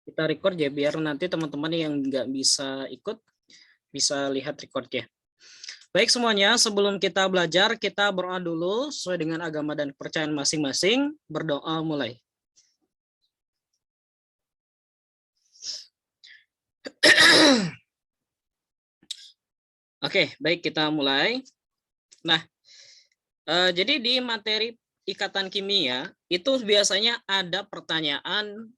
Kita record ya biar nanti teman-teman yang nggak bisa ikut bisa lihat recordnya. Baik semuanya, sebelum kita belajar, kita berdoa dulu sesuai dengan agama dan kepercayaan masing-masing. Berdoa mulai. Oke, baik kita mulai. Nah, jadi di materi ikatan kimia itu biasanya ada pertanyaan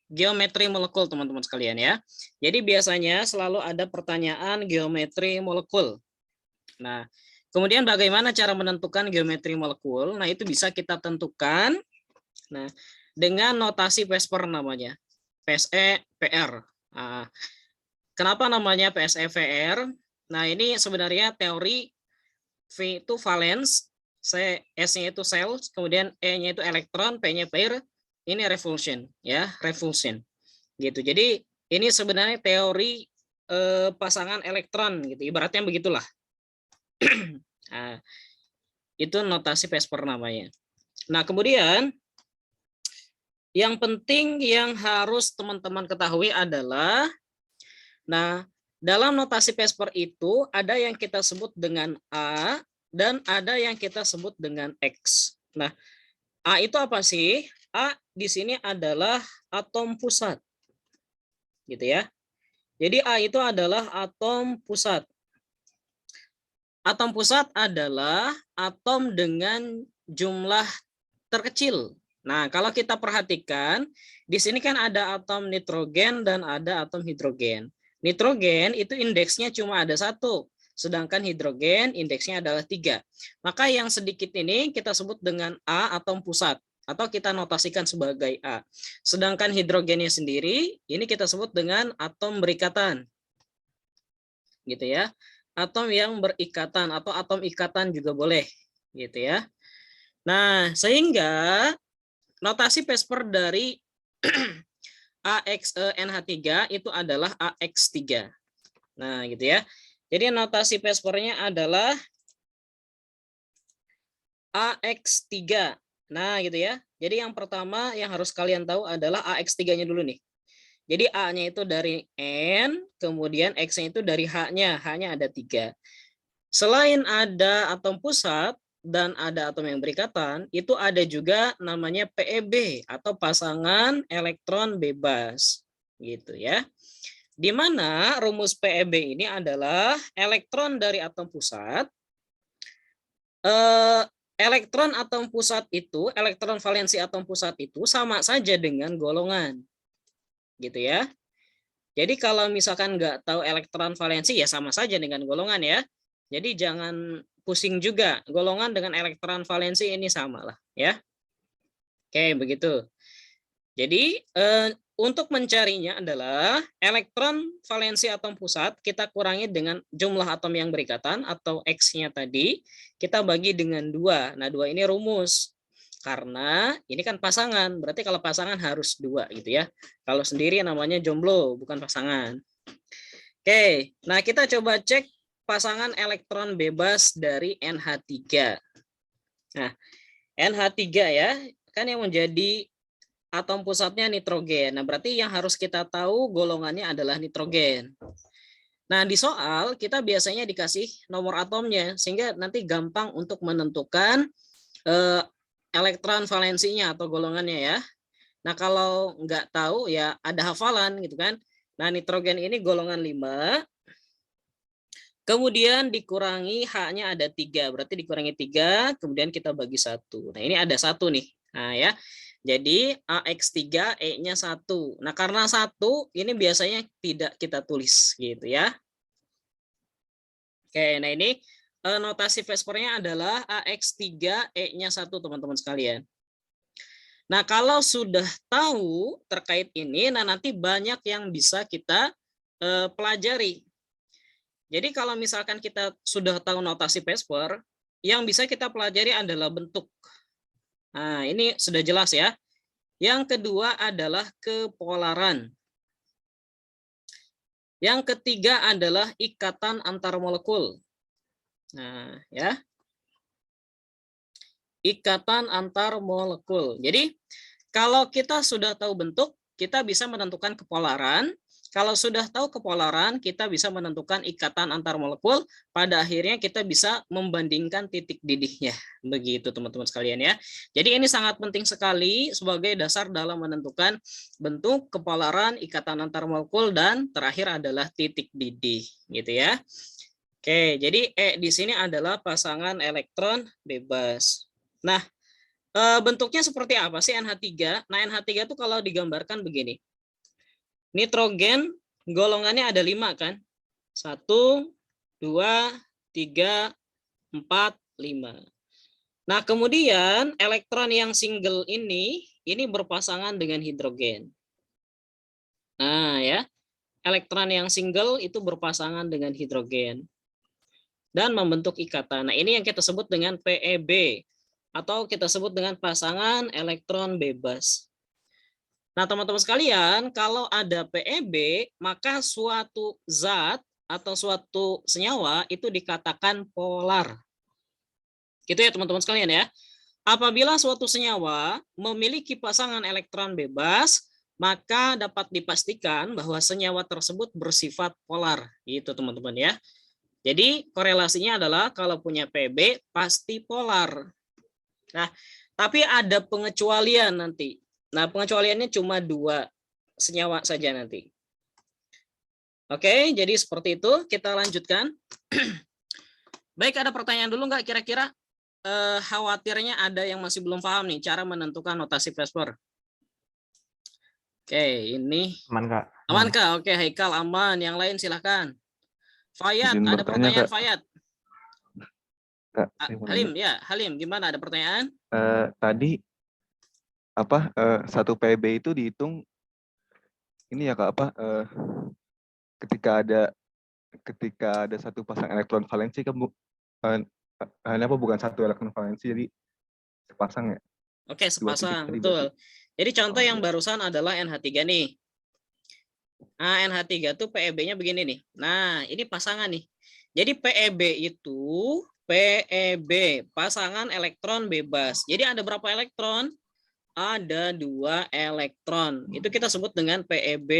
geometri molekul teman-teman sekalian ya. Jadi biasanya selalu ada pertanyaan geometri molekul. Nah, kemudian bagaimana cara menentukan geometri molekul? Nah, itu bisa kita tentukan dengan notasi Vesper namanya. PSE-PR. Nah, kenapa namanya PSE-VR? Nah, ini sebenarnya teori V itu valence, S-nya itu cell, kemudian E-nya itu elektron, P-nya pair, ini repulsion ya, repulsion. Gitu. Jadi ini sebenarnya teori pasangan elektron gitu, ibaratnya begitulah. Nah, itu notasi Vesper namanya. Nah, kemudian yang penting yang harus teman-teman ketahui adalah, nah, dalam notasi Vesper itu ada yang kita sebut dengan A dan ada yang kita sebut dengan X. Nah, A itu apa sih? A di sini adalah atom pusat. Gitu ya. Jadi A itu adalah atom pusat. Atom pusat adalah atom dengan jumlah terkecil. Nah, kalau kita perhatikan, di sini kan ada atom nitrogen dan ada atom hidrogen. Nitrogen itu indeksnya cuma ada 1, sedangkan hidrogen indeksnya adalah 3. Maka yang sedikit ini kita sebut dengan A atom pusat, atau kita notasikan sebagai A. Sedangkan hidrogennya sendiri, ini kita sebut dengan atom berikatan. Gitu ya. Atom yang berikatan atau atom ikatan juga boleh. Gitu ya. Nah, sehingga notasi Vesper dari AXNH3 itu adalah AX3. Nah, gitu ya. Jadi notasi Vespernya adalah AX3. Nah, gitu ya. Jadi yang pertama yang harus kalian tahu adalah AX3-nya dulu nih. Jadi A-nya itu dari N, kemudian X-nya itu dari H-nya. H-nya ada 3. Selain ada atom pusat dan ada atom yang berikatan, itu ada juga namanya PEB atau pasangan elektron bebas. Gitu ya. Di mana rumus PEB ini adalah elektron dari atom pusat. Elektron atom pusat itu, elektron valensi atom pusat itu sama saja dengan golongan. Gitu ya. Jadi kalau misalkan nggak tahu elektron valensi ya sama saja dengan golongan ya. Jadi jangan pusing juga, golongan dengan elektron valensi ini sama lah ya. Oke, begitu. Jadi untuk mencarinya adalah elektron valensi atom pusat kita kurangi dengan jumlah atom yang berikatan atau X-nya tadi, kita bagi dengan 2. Nah, 2 ini rumus. Karena ini kan pasangan, berarti kalau pasangan harus 2 gitu ya. Kalau sendiri namanya jomblo, bukan pasangan. Oke, nah kita coba cek pasangan elektron bebas dari NH3. Nah, NH3 ya, kan yang menjadi atom pusatnya nitrogen. Nah, berarti yang harus kita tahu golongannya adalah nitrogen. Nah, di soal kita biasanya dikasih nomor atomnya, sehingga nanti gampang untuk menentukan elektron valensinya atau golongannya ya. Nah, kalau nggak tahu ya ada hafalan gitu kan. Nah, nitrogen ini golongan 5. Kemudian dikurangi H-nya ada 3, berarti dikurangi 3, kemudian kita bagi 1. Nah, ini ada 1 nih. Nah, ya. Jadi AX3 E-nya 1. Nah, karena 1 ini biasanya tidak kita tulis gitu ya. Oke, nah ini notasi Vespernya adalah AX3 E-nya 1 teman-teman sekalian. Nah, kalau sudah tahu terkait ini, nah nanti banyak yang bisa kita pelajari. Jadi kalau misalkan kita sudah tahu notasi Vesper, yang bisa kita pelajari adalah bentuk. Nah, ini sudah jelas ya. Yang kedua adalah kepolaran. Yang ketiga adalah ikatan antar molekul. Nah, ya. Ikatan antar molekul. Jadi, kalau kita sudah tahu bentuk, kita bisa menentukan kepolaran. Kalau sudah tahu kepolaran, kita bisa menentukan ikatan antar molekul. Pada akhirnya kita bisa membandingkan titik didihnya. Begitu teman-teman sekalian ya. Jadi ini sangat penting sekali sebagai dasar dalam menentukan bentuk, kepolaran, ikatan antar molekul, dan terakhir adalah titik didih. Gitu ya. Oke, jadi di sini adalah pasangan elektron bebas. Nah, bentuknya seperti apa sih NH3? Nah, NH3 itu kalau digambarkan begini. Nitrogen golongannya ada 5 kan? 1, 2, 3, 4, 5. Nah, kemudian elektron yang single ini berpasangan dengan hidrogen. Nah, ya. Elektron yang single itu berpasangan dengan hidrogen dan membentuk ikatan. Nah, ini yang kita sebut dengan PEB atau kita sebut dengan pasangan elektron bebas. Nah, teman-teman sekalian, kalau ada PEB, maka suatu zat atau suatu senyawa itu dikatakan polar. Gitu ya, teman-teman sekalian ya. Apabila suatu senyawa memiliki pasangan elektron bebas, maka dapat dipastikan bahwa senyawa tersebut bersifat polar. Gitu, teman-teman ya. Jadi, korelasinya adalah kalau punya PEB pasti polar. Nah, tapi ada pengecualian nanti. Nah, pengecualiannya cuma 2 senyawa saja nanti. Oke, jadi seperti itu. Kita lanjutkan. Baik, ada pertanyaan dulu nggak kira-kira? Khawatirnya ada yang masih belum paham nih cara menentukan notasi Vesper. Oke, ini. Aman, Kak. Aman, Kak? Oke, Haikal aman. Yang lain silahkan. Fayat, Izin ada bertanya, pertanyaan Kak. Fayat? Kak, saya mau Halim, nanya. ya. Halim, gimana? Ada pertanyaan? Tadi apa satu PB itu dihitung ini ya Kak, apa ketika ada satu pasang elektron valensi kan apa bukan satu elektron valensi jadi sepasang ya? Oke, 2 titik sepasang, tadi berarti. betul. Jadi contoh Oh yang iya. barusan adalah NH3 nih. Nah, NH3 tuh PEB-nya begini nih. Nah, ini pasangan nih. Jadi PEB itu PEB, pasangan elektron bebas. Jadi ada berapa elektron? Ada 2 elektron. Itu kita sebut dengan PEB.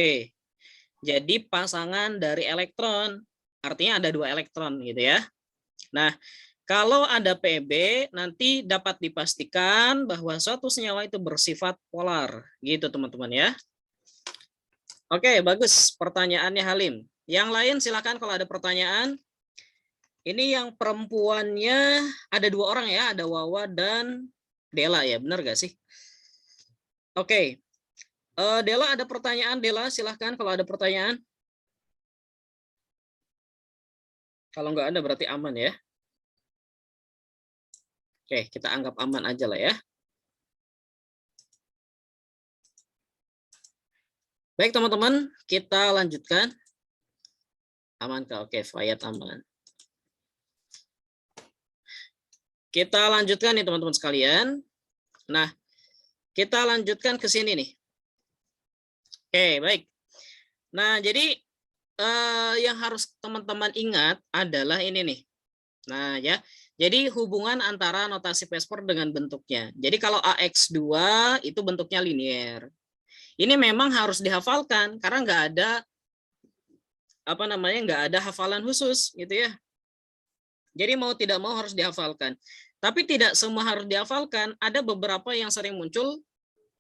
Jadi pasangan dari elektron. Artinya ada 2 elektron gitu ya. Nah, kalau ada PEB, nanti dapat dipastikan bahwa suatu senyawa itu bersifat polar. Gitu teman-teman ya. Oke, bagus pertanyaannya Halim. Yang lain silakan kalau ada pertanyaan. Ini yang perempuannya ada 2 orang ya, ada Wawa dan Dela ya, benar gak sih? Oke, Dela ada pertanyaan, Dela silahkan kalau ada pertanyaan. Kalau nggak ada berarti aman ya. Oke, kita anggap aman aja lah ya. Baik teman-teman, kita lanjutkan. Aman kah? Oke, Fayat aman. Kita lanjutkan nih teman-teman sekalian. Nah, kita lanjutkan ke sini nih. Oke, baik. Nah, jadi yang harus teman-teman ingat adalah ini nih. Nah, ya. Jadi hubungan antara notasi Vesper dengan bentuknya. Jadi kalau AX2 itu bentuknya linier. Ini memang harus dihafalkan karena nggak ada nggak ada hafalan khusus gitu ya. Jadi mau tidak mau harus dihafalkan. Tapi tidak semua harus dihafalkan. Ada beberapa yang sering muncul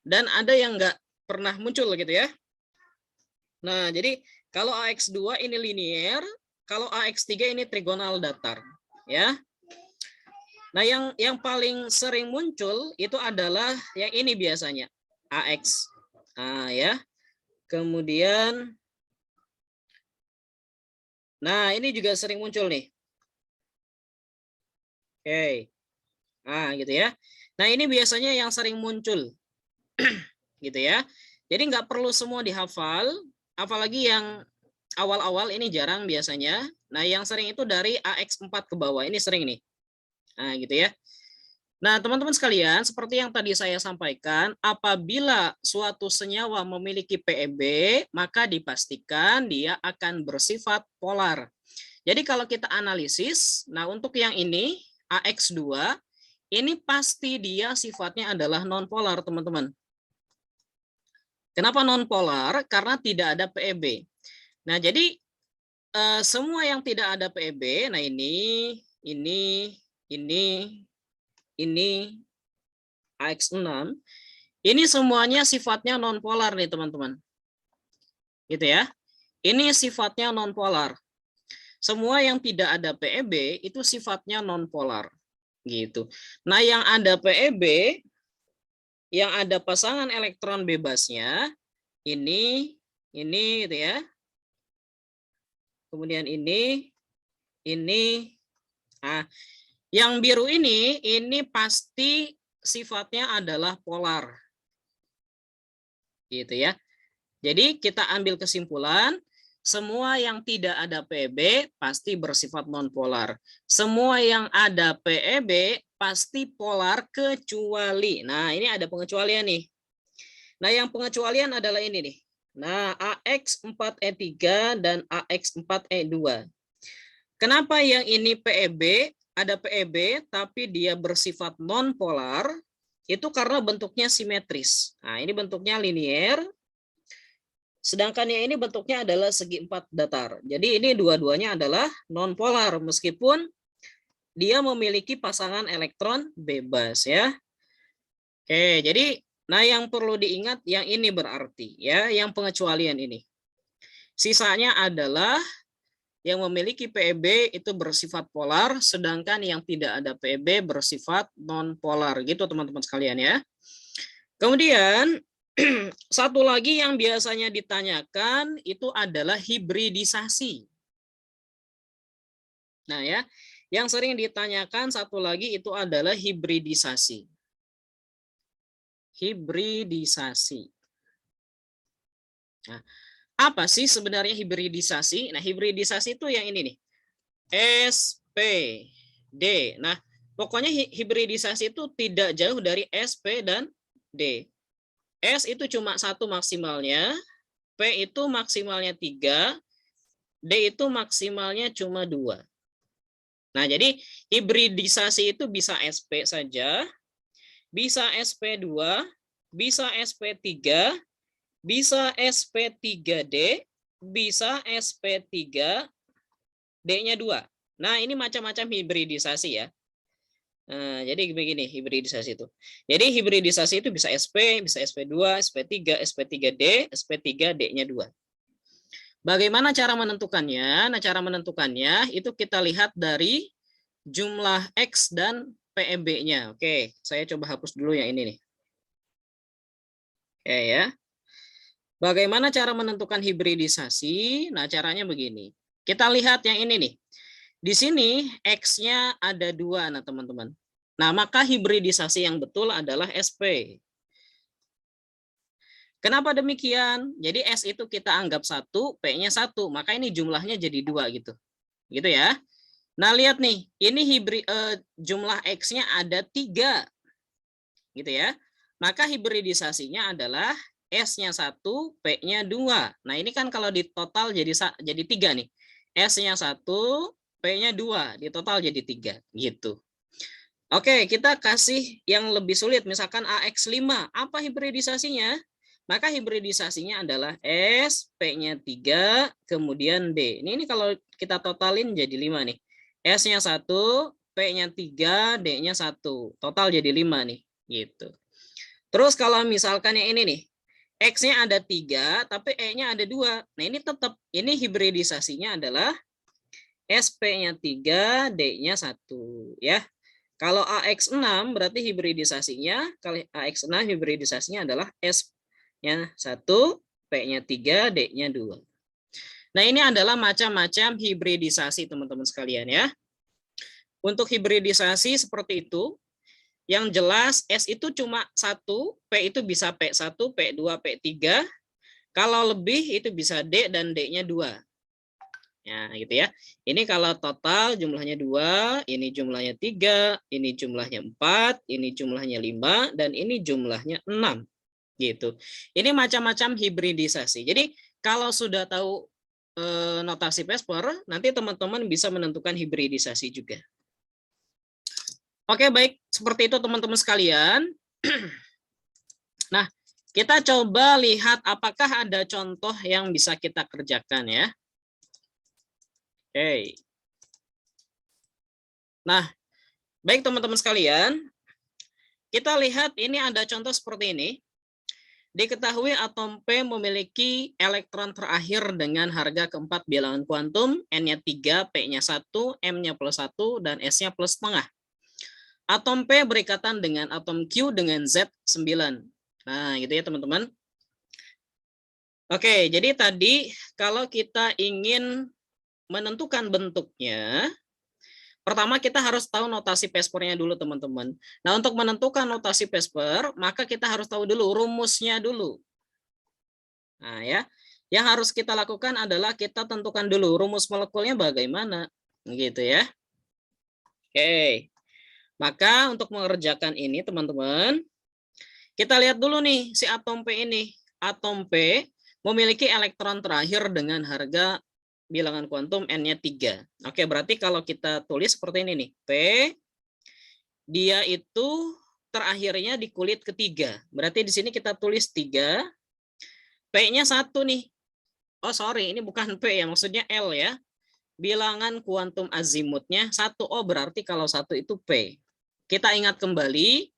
dan ada yang nggak pernah muncul gitu ya. Nah, jadi kalau AX2 ini linier, kalau AX3 ini trigonal datar, ya. Nah, yang paling sering muncul itu adalah yang ini biasanya, AX. Nah, ya. Kemudian nah, ini juga sering muncul nih. Oke. Nah, gitu ya. Nah, ini biasanya yang sering muncul. Gitu ya. Jadi nggak perlu semua dihafal, apalagi yang awal-awal ini jarang biasanya. Nah, yang sering itu dari AX4 ke bawah. Ini sering nih. Nah, gitu ya. Nah, teman-teman sekalian, seperti yang tadi saya sampaikan, apabila suatu senyawa memiliki PEB, maka dipastikan dia akan bersifat polar. Jadi kalau kita analisis, nah untuk yang ini, AX2, ini pasti dia sifatnya adalah non-polar, teman-teman. Kenapa nonpolar? Karena tidak ada PeB. Nah, jadi semua yang tidak ada PeB, nah ini, AX6, ini semuanya sifatnya nonpolar nih teman-teman. Gitu ya. Ini sifatnya nonpolar. Semua yang tidak ada PeB itu sifatnya nonpolar. Gitu. Nah, yang ada PeB, yang ada pasangan elektron bebasnya, ini gitu ya. Kemudian ini. Nah, yang biru ini pasti sifatnya adalah polar. Gitu ya. Jadi kita ambil kesimpulan, semua yang tidak ada PeB pasti bersifat nonpolar. Semua yang ada PeB pasti polar kecuali. Nah, ini ada pengecualian nih. Nah, yang pengecualian adalah ini nih. Nah, AX4E3 dan AX4E2. Kenapa yang ini PeB, ada PeB tapi dia bersifat nonpolar? Itu karena bentuknya simetris. Nah, ini bentuknya linier. Sedangkan yang ini bentuknya adalah segi 4 datar. Jadi ini dua-duanya adalah nonpolar meskipun dia memiliki pasangan elektron bebas ya. Oke, jadi nah yang perlu diingat yang ini berarti ya, yang pengecualian ini. Sisanya adalah yang memiliki PeB itu bersifat polar, sedangkan yang tidak ada PeB bersifat nonpolar gitu teman-teman sekalian ya. Kemudian satu lagi yang biasanya ditanyakan itu adalah hibridisasi. Nah ya, yang sering ditanyakan satu lagi itu adalah hibridisasi. Hibridisasi. Nah, apa sih sebenarnya hibridisasi? Nah, hibridisasi itu yang ini nih. SPD. Nah, pokoknya hibridisasi itu tidak jauh dari SP dan D. S itu cuma 1 maksimalnya, P itu maksimalnya 3, D itu maksimalnya cuma 2. Nah, jadi hibridisasi itu bisa SP saja, bisa SP2, bisa SP3, bisa SP3D, bisa SP3D-nya 2. Nah, ini macam-macam hibridisasi ya. Nah, jadi begini hibridisasi itu. Jadi hibridisasi itu bisa SP, bisa SP2, SP3, SP3D, SP3D-nya 2. Bagaimana cara menentukannya? Nah, cara menentukannya itu kita lihat dari jumlah X dan PeB-nya. Oke, saya coba hapus dulu yang ini nih. Oke ya. Bagaimana cara menentukan hibridisasi? Nah, caranya begini. Kita lihat yang ini nih. Di sini X-nya ada 2, nah teman-teman. Nah, maka hibridisasi yang betul adalah SP. Kenapa demikian? Jadi S itu kita anggap 1, P-nya 1, maka ini jumlahnya jadi 2 gitu. Gitu ya. Nah, lihat nih, ini jumlah X-nya ada 3. Gitu ya. Maka hibridisasinya adalah S-nya 1, P-nya 2. Nah, ini kan kalau di total jadi 3 nih. S-nya 1, P-nya 2, di total jadi 3 gitu. Oke, kita kasih yang lebih sulit, misalkan AX5. Apa hibridisasinya? Maka hibridisasinya adalah S, P-nya 3, kemudian D. Ini kalau kita totalin jadi 5 nih. S-nya 1, P-nya 3, D-nya 1. Total jadi 5 nih. Gitu. Terus kalau misalkan yang ini nih. X-nya ada 3, tapi E-nya ada 2. Nah, ini tetap, ini hibridisasinya adalah SP-nya 3, D-nya 1 ya. Kalau AX6 berarti hibridisasinya, kalau AX6 hibridisasinya adalah S-nya 1, P-nya 3, D-nya 2. Nah, ini adalah macam-macam hibridisasi teman-teman sekalian ya. Untuk hibridisasi seperti itu, yang jelas S itu cuma 1, P itu bisa P1, P2, P3. Kalau lebih itu bisa D dan D-nya 2. Ya, gitu ya. Ini kalau total jumlahnya 2, ini jumlahnya 3, ini jumlahnya 4, ini jumlahnya 5, dan ini jumlahnya 6. Gitu. Ini macam-macam hibridisasi. Jadi kalau sudah tahu notasi Vesper, nanti teman-teman bisa menentukan hibridisasi juga. Oke, baik. Seperti itu teman-teman sekalian. Nah, Kita coba lihat apakah ada contoh yang bisa kita kerjakan ya. Oke. Nah, baik teman-teman sekalian, kita lihat ini ada contoh seperti ini. Diketahui atom P memiliki elektron terakhir dengan harga keempat bilangan kuantum, N-nya 3, P-nya 1, M-nya +1, dan S-nya +1/2. Atom P berikatan dengan atom Q dengan Z9. Nah, gitu ya teman-teman. Oke, jadi tadi kalau kita ingin menentukan bentuknya, pertama kita harus tahu notasi Pespernya dulu teman-teman. Nah, untuk menentukan notasi Pesper, maka kita harus tahu dulu rumusnya dulu. Nah, ya. Yang harus kita lakukan adalah kita tentukan dulu rumus molekulnya bagaimana. Gitu ya. Oke. Maka untuk mengerjakan ini teman-teman, kita lihat dulu nih si atom P ini. Atom P memiliki elektron terakhir dengan harga bilangan kuantum N-nya 3. Oke, berarti kalau kita tulis seperti ini nih. P, dia itu terakhirnya di kulit ketiga. Berarti di sini kita tulis 3. P-nya 1 nih. Oh, sorry, ini bukan P ya, maksudnya L ya. Bilangan kuantum azimutnya 1. Oh, berarti kalau 1 itu P. Kita ingat kembali,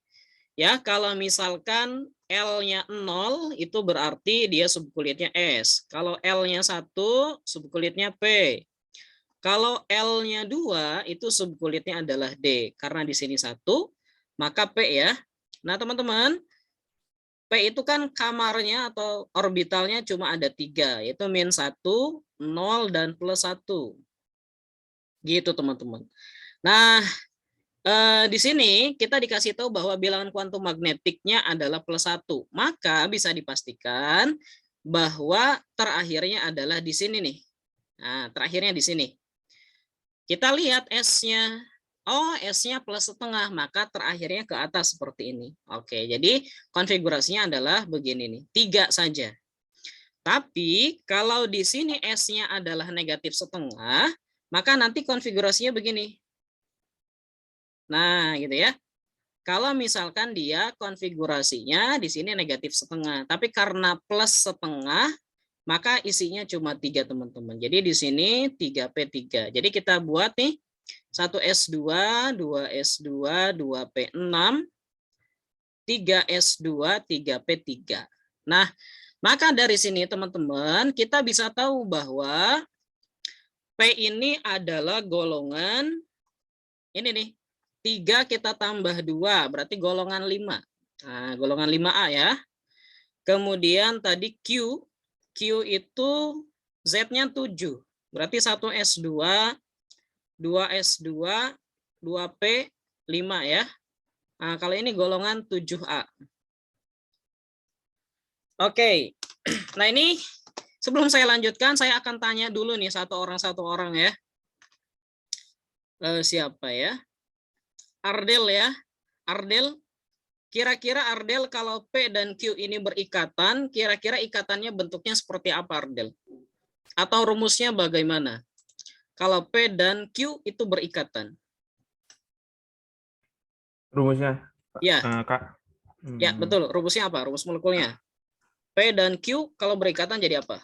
ya, kalau misalkan L-nya 0, itu berarti dia subkulitnya S. Kalau L-nya 1, subkulitnya P. Kalau L-nya 2, itu subkulitnya adalah D. Karena di sini 1, maka P ya. Nah, teman-teman, P itu kan kamarnya atau orbitalnya cuma ada 3, yaitu -1, 0, dan +1. Gitu, teman-teman. Nah, di sini kita dikasih tahu bahwa bilangan kuantum magnetiknya adalah +1. Maka bisa dipastikan bahwa terakhirnya adalah di sini nih. Nah, terakhirnya di sini. Kita lihat S-nya. Oh, S-nya +1/2, maka terakhirnya ke atas seperti ini. Oke, jadi konfigurasinya adalah begini nih, 3 saja. Tapi kalau di sini S-nya adalah -1/2, maka nanti konfigurasinya begini. Nah, gitu ya. Kalau misalkan dia konfigurasinya di sini -1/2, tapi karena +1/2, maka isinya cuma 3 teman-teman. Jadi di sini 3P3. Jadi kita buat nih 1S2, 2S2, 2P6, 3S2, 3P3. Nah, maka dari sini teman-teman kita bisa tahu bahwa P ini adalah golongan ini nih. 3 kita tambah 2, berarti golongan 5. Nah, golongan 5A ya. Kemudian tadi Q. Q itu Z-nya 7. Berarti 1S2, 2S2, 2P5 ya. Nah, kalau ini golongan 7A. Oke. Nah, ini sebelum saya lanjutkan, saya akan tanya dulu nih satu orang ya. Siapa ya? Ardel ya. Ardel, kira-kira Ardel kalau P dan Q ini berikatan, kira-kira ikatannya bentuknya seperti apa Ardel? Atau rumusnya bagaimana? Kalau P dan Q itu berikatan. Rumusnya, Ya. Kak. Ya, betul. Rumusnya apa? Rumus molekulnya. P dan Q kalau berikatan jadi apa?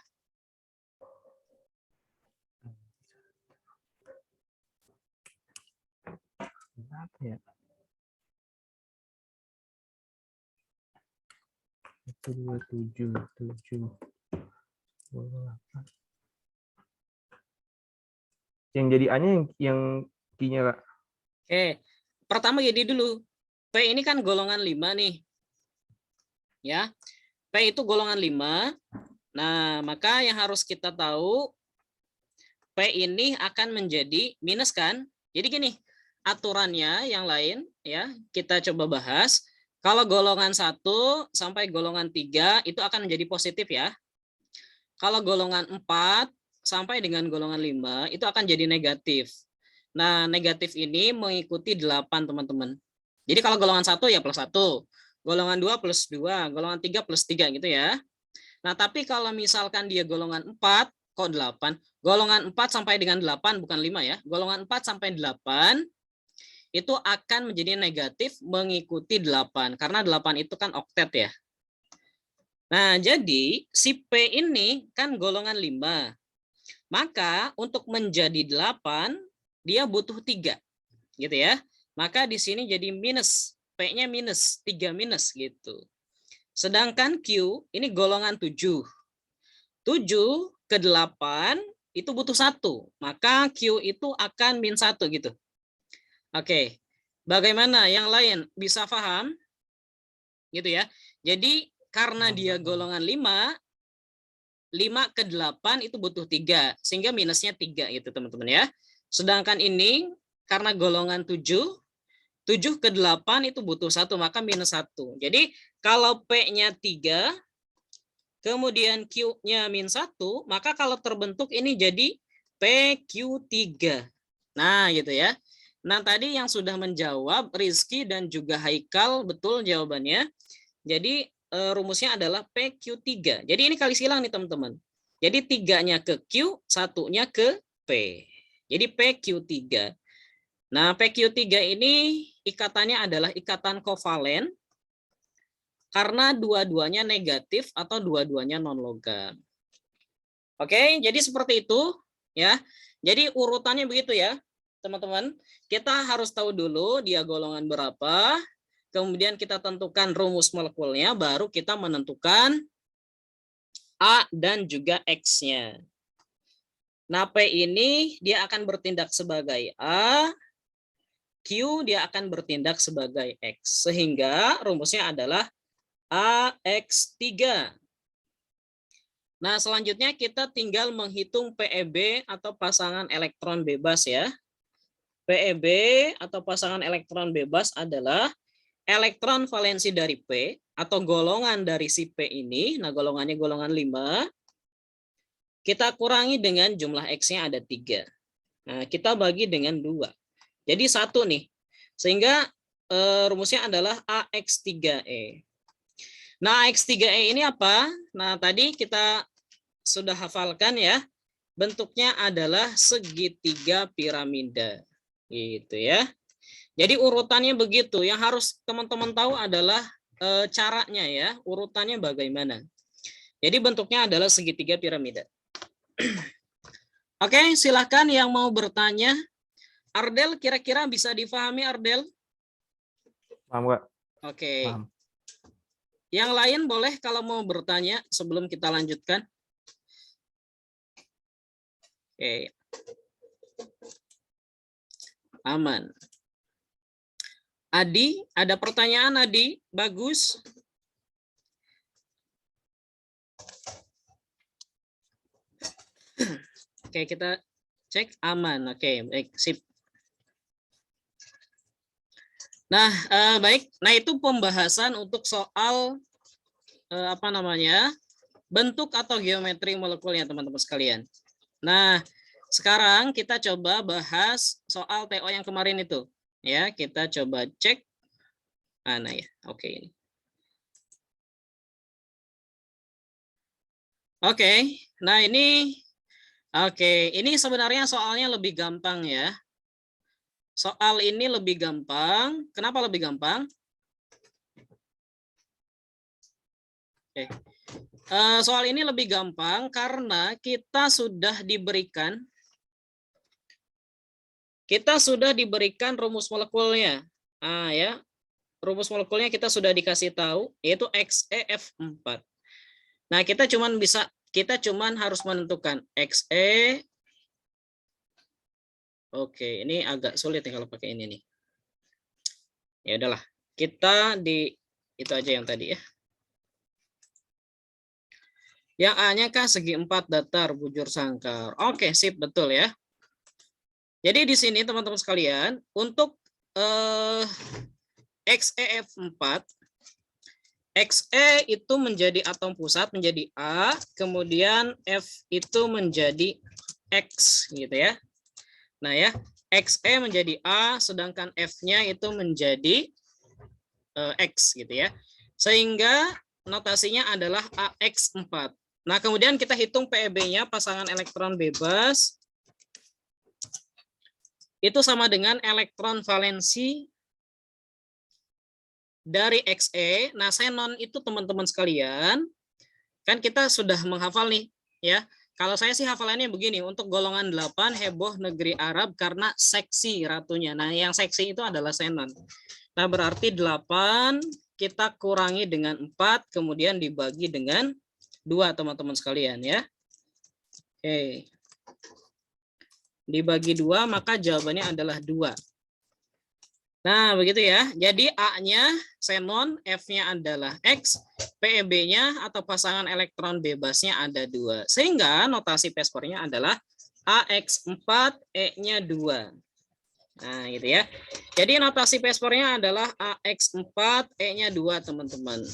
Apa ya? Itu 27, 7, 28. Yang jadi A-nya yang Q-nya, Kak. Oke. Pertama jadi dulu. P ini kan golongan 5 nih. Ya. P itu golongan 5. Nah, maka yang harus kita tahu P ini akan menjadi minus kan? Jadi gini, aturannya yang lain ya, kita coba bahas. Kalau golongan 1 sampai golongan 3 itu akan menjadi positif ya. Kalau golongan 4 sampai dengan golongan 5 itu akan jadi negatif. Nah, negatif ini mengikuti 8 teman-teman. Jadi kalau golongan 1 ya +1, golongan 2 +2, golongan 3 +3 gitu ya. Nah, tapi kalau misalkan dia golongan 4, kok 8? Golongan 4 sampai dengan 8, bukan 5 ya. Golongan 4 sampai 8, itu akan menjadi negatif mengikuti 8. Karena 8 itu kan oktet ya. Nah, jadi si P ini kan golongan 5. Maka untuk menjadi 8, dia butuh 3. Gitu ya. Maka di sini jadi minus. P-nya minus, 3 minus gitu. Sedangkan Q ini golongan 7. 7 ke 8 itu butuh 1. Maka Q itu akan min 1 gitu. Oke. Bagaimana yang lain? Bisa paham? Gitu ya. Jadi karena dia golongan 5, 5 ke 8 itu butuh 3. Sehingga minusnya 3 gitu teman-teman ya. Sedangkan ini karena golongan 7, 7 ke 8 itu butuh 1, maka minus 1. Jadi kalau P-nya 3, kemudian Q-nya min 1, maka kalau terbentuk ini jadi PQ3. Nah gitu ya. Nah tadi yang sudah menjawab Rizky dan juga Haikal, betul jawabannya. Jadi rumusnya adalah PQ3. Jadi ini kali silang nih teman-teman. Jadi 3-nya ke Q, 1-nya ke P. Jadi PQ3. Nah, PQ3 ini ikatannya adalah ikatan kovalen karena dua-duanya negatif atau dua-duanya non-logam. Oke, jadi seperti itu ya. Jadi urutannya begitu ya, teman-teman. Kita harus tahu dulu dia golongan berapa, kemudian kita tentukan rumus molekulnya, baru kita menentukan A dan juga X-nya. Nah, P ini dia akan bertindak sebagai A, Q dia akan bertindak sebagai X. Sehingga rumusnya adalah AX3. Nah, selanjutnya kita tinggal menghitung PEB atau pasangan elektron bebas ya. PEB atau pasangan elektron bebas adalah elektron valensi dari P atau golongan dari si P ini. Nah, golongannya golongan 5. Kita kurangi dengan jumlah X-nya ada 3. Nah, kita bagi dengan 2. Jadi 1 nih. Sehingga rumusnya adalah AX3E. Nah, AX3E ini apa? Nah, tadi kita sudah hafalkan ya. Bentuknya adalah segitiga piramida. Gitu ya. Jadi urutannya begitu. Yang harus teman-teman tahu adalah caranya ya. Urutannya bagaimana. Jadi bentuknya adalah segitiga piramida. Oke, silakan yang mau bertanya. Ardel, kira-kira bisa difahami Ardel? Paham, Kak? Oke. Paham. Yang lain boleh kalau mau bertanya sebelum kita lanjutkan. Oke. Aman. Adi, ada pertanyaan Adi? Bagus. Oke, kita cek aman. Oke, baik, sip. Nah, baik. Nah, itu pembahasan untuk soal apa namanya? Bentuk atau geometri molekulnya, teman-teman sekalian. Nah, sekarang kita coba bahas soal TO yang kemarin itu. Ya, kita coba cek. Mana ya? Oke. Oke. Nah, ini ini sebenarnya soalnya lebih gampang ya. Soal ini lebih gampang. Kenapa lebih gampang? Oke. Soal ini lebih gampang karena kita sudah diberikan rumus molekulnya. Ya. Rumus molekulnya kita sudah dikasih tahu yaitu XeF4. Nah, kita cuman harus menentukan Xe. Oke, ini agak sulit nih kalau pakai ini nih. Ya udahlah, kita di itu aja yang tadi ya. Yang A-nya kah segi 4 datar bujur sangkar. Oke, sip, betul ya. Jadi di sini teman-teman sekalian, untuk XeF4, Xe itu menjadi atom pusat menjadi A, kemudian F itu menjadi X gitu ya. Nah ya, Xe menjadi A, sedangkan F-nya itu menjadi X gitu ya. Sehingga notasinya adalah AX4. Nah, kemudian kita hitung PEB-nya, pasangan elektron bebas. Itu sama dengan elektron valensi dari Xe. Nah, xenon itu teman-teman sekalian, Kan kita sudah menghafal nih, ya. Kalau saya sih hafalannya begini, untuk golongan 8 heboh negeri Arab karena seksi ratunya. Nah, yang seksi itu adalah Zenon. Nah, berarti 8 kita kurangi dengan 4, kemudian dibagi dengan 2, teman-teman sekalian, ya. Oke. Dibagi 2, maka jawabannya adalah 2. Nah, begitu ya. Jadi A-nya Zenon, F-nya adalah X, PEB-nya atau pasangan elektron bebasnya ada 2. Sehingga notasi P-score-nya adalah AX4, E-nya 2. Nah, gitu ya. Jadi notasi P-score-nya adalah AX4, E-nya 2, teman-teman.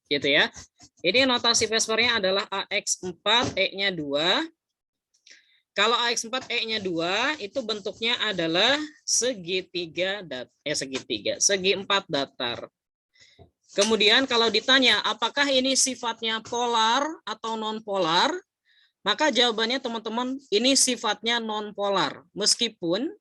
Gitu ya. Ini notasi P-score-nya adalah AX4, E-nya 2. Kalau AX4 E-nya 2 itu bentuknya adalah segitiga segi 4 datar. Kemudian kalau ditanya apakah ini sifatnya polar atau non polar, maka jawabannya teman-teman ini sifatnya non polar. Meskipun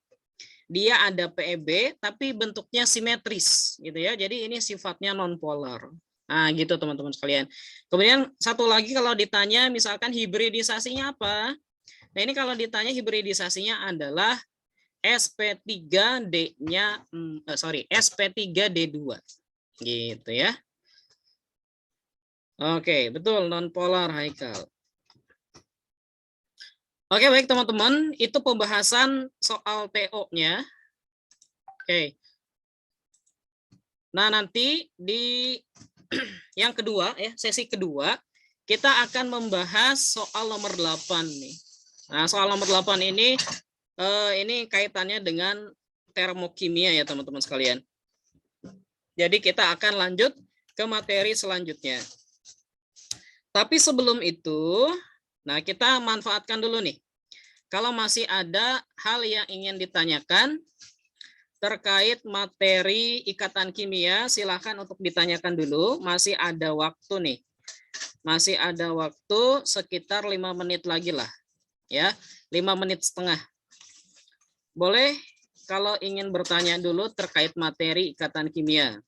dia ada PEB tapi bentuknya simetris gitu ya. Jadi ini sifatnya non polar. Nah, gitu teman-teman sekalian. Kemudian satu lagi kalau ditanya misalkan hibridisasinya apa? Nah, ini kalau ditanya hibridisasinya adalah sp3D-nya sp3D2. Gitu ya. Oke, betul non polar Haikal. Oke, baik teman-teman, itu pembahasan soal TO-nya. Oke. Nah, nanti di yang kedua ya, sesi kedua kita akan membahas soal nomor 8 nih. Nah, soal nomor 8 ini kaitannya dengan termokimia ya teman-teman sekalian. Jadi kita akan lanjut ke materi selanjutnya. Tapi sebelum itu, nah kita manfaatkan dulu nih. Kalau masih ada hal yang ingin ditanyakan terkait materi ikatan kimia, silakan untuk ditanyakan dulu. Masih ada waktu nih. Masih ada waktu sekitar 5 menit lagi lah. Ya, 5 menit setengah. Boleh kalau ingin bertanya dulu terkait materi ikatan kimia.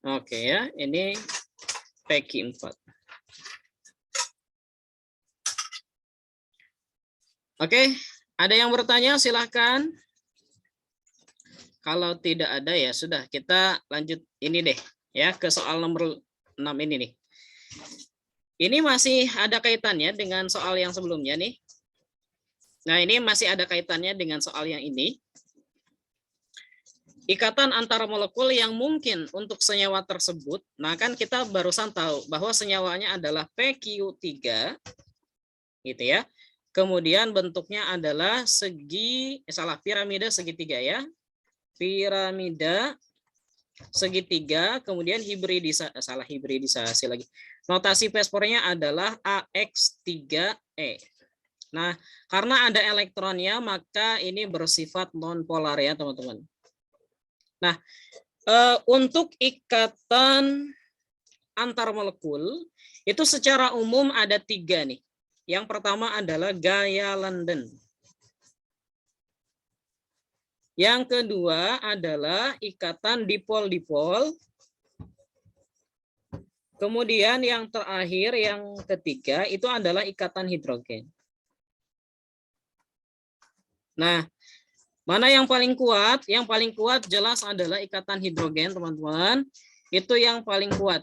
Oke ya, ini PQ 4. Oke, ada yang bertanya silahkan. Kalau tidak ada ya sudah, kita lanjut ini deh ya ke soal nomor 6 ini nih. Ini masih ada kaitannya dengan soal yang sebelumnya nih. Nah, ini masih ada kaitannya dengan soal yang ini. Ikatan antara molekul yang mungkin untuk senyawa tersebut, nah kan kita barusan tahu bahwa senyawanya adalah PQ3, gitu ya. Kemudian bentuknya adalah piramida segitiga ya. Piramida segitiga, kemudian hibridisasi lagi. Notasi P-score-nya adalah AX3E. Nah, karena ada elektronnya, maka ini bersifat non-polar ya, teman-teman. Nah, untuk ikatan antar molekul, itu secara umum ada 3 nih. Yang pertama adalah gaya London. Yang kedua adalah ikatan dipol-dipol. Kemudian yang terakhir, yang ketiga, itu adalah ikatan hidrogen. Nah, mana yang paling kuat? Yang paling kuat jelas adalah ikatan hidrogen, teman-teman. Itu yang paling kuat.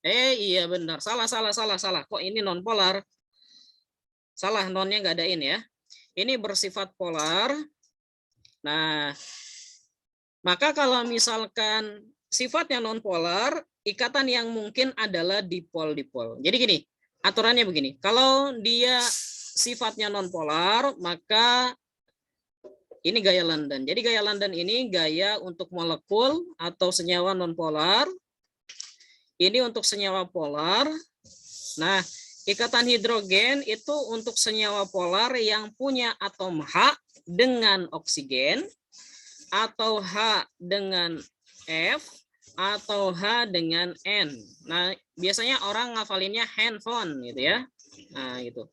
Iya benar. Salah. Kok ini non-polar? Salah, nonnya nggak ada ini ya. Ini bersifat polar. Nah, maka kalau misalkan sifatnya non-polar, ikatan yang mungkin adalah dipol-dipol. Jadi gini, aturannya begini. Kalau dia sifatnya non-polar, maka ini gaya London. Jadi gaya London ini gaya untuk molekul atau senyawa non-polar. Ini untuk senyawa polar. Nah, ikatan hidrogen itu untuk senyawa polar yang punya atom H dengan oksigen, atau H dengan F, atau H dengan N. Nah, biasanya orang ngafalinnya handphone gitu ya. Nah, gitu.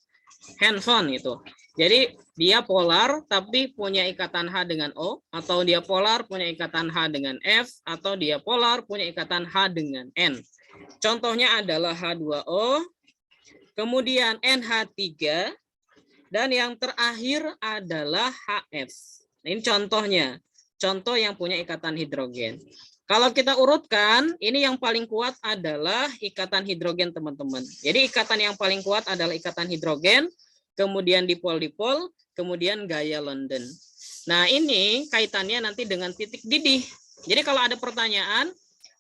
handphone itu. Jadi dia polar tapi punya ikatan H dengan O, atau dia polar punya ikatan H dengan F, atau dia polar punya ikatan H dengan N. Contohnya adalah H2O, kemudian NH3, dan yang terakhir adalah HF. Ini contohnya, contoh yang punya ikatan hidrogen. Kalau kita urutkan, ini yang paling kuat adalah ikatan hidrogen, teman-teman. Jadi ikatan yang paling kuat adalah ikatan hidrogen, kemudian dipol-dipol, kemudian gaya London. Nah, ini kaitannya nanti dengan titik didih. Jadi kalau ada pertanyaan,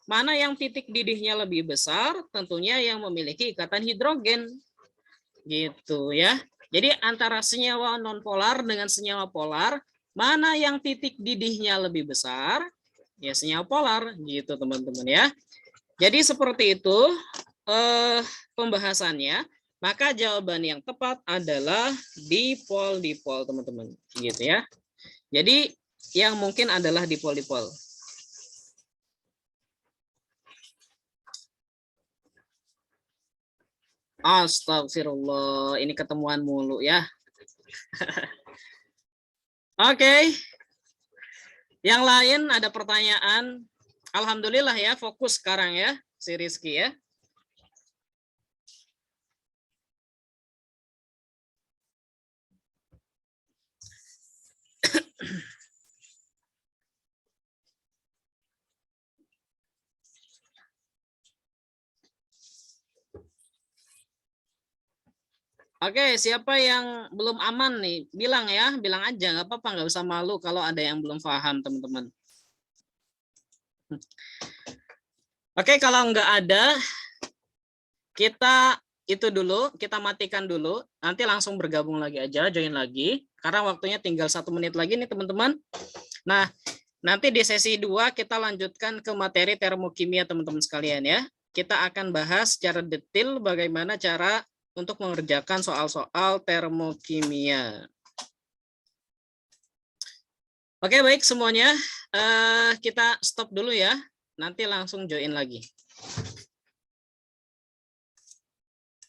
mana yang titik didihnya lebih besar? Tentunya yang memiliki ikatan hidrogen. Gitu ya. Jadi antara senyawa nonpolar dengan senyawa polar, mana yang titik didihnya lebih besar? Ya senyawa polar gitu teman-teman ya. Jadi seperti itu pembahasannya. Maka jawaban yang tepat adalah dipol-dipol teman-teman gitu ya. Jadi yang mungkin adalah dipol-dipol. Astagfirullah, ini ketemuan mulu ya. Oke. Yang lain ada pertanyaan? Alhamdulillah ya, fokus sekarang ya, si Rizky ya. Oke, siapa yang belum aman nih? Bilang ya, bilang aja, nggak apa-apa, nggak usah malu kalau ada yang belum paham, teman-teman. Oke, kalau nggak ada, kita itu dulu, kita matikan dulu, nanti langsung bergabung lagi aja, join lagi, karena waktunya tinggal 1 menit lagi nih, teman-teman. Nah, nanti di sesi 2 kita lanjutkan ke materi termokimia, teman-teman sekalian ya. Kita akan bahas secara detail bagaimana cara untuk mengerjakan soal-soal termokimia. Oke, baik semuanya. Kita stop dulu ya. Nanti langsung join lagi.